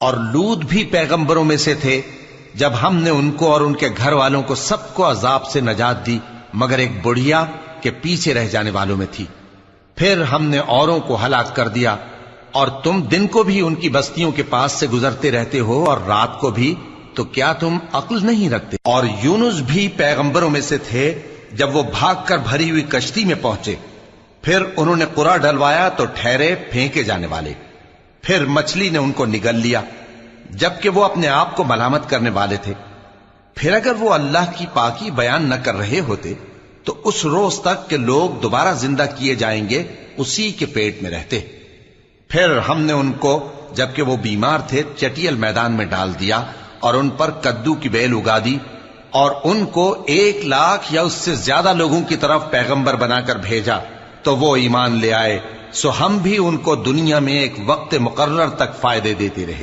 اور لوط بھی پیغمبروں میں سے تھے جب ہم نے ان کو اور ان کے گھر والوں کو سب کو عذاب سے نجات دی مگر ایک بڑھیا کے پیچھے رہ جانے والوں میں تھی. پھر ہم نے اوروں کو ہلاک کر دیا اور تم دن کو بھی ان کی بستیوں کے پاس سے گزرتے رہتے ہو اور رات کو بھی، تو کیا تم عقل نہیں رکھتے؟ اور یونس بھی پیغمبروں میں سے تھے جب وہ بھاگ کر بھری ہوئی کشتی میں پہنچے، پھر انہوں نے قرع ڈلوایا تو ٹھہرے پھینکے جانے والے، پھر مچھلی نے ان کو نگل لیا جبکہ وہ اپنے آپ کو ملامت کرنے والے تھے. پھر اگر وہ اللہ کی پاکی بیان نہ کر رہے ہوتے تو اس روز تک کہ لوگ دوبارہ زندہ کیے جائیں گے اسی کے پیٹ میں رہتے. پھر ہم نے ان کو جبکہ وہ بیمار تھے چٹیل میدان میں ڈال دیا اور ان پر کدو کی بیل اگا دی اور ان کو 1,00,000 یا اس سے زیادہ لوگوں کی طرف پیغمبر بنا کر بھیجا تو وہ ایمان لے آئے. سو ہم بھی ان کو دنیا میں ایک وقت مقرر تک فائدے دیتے رہے.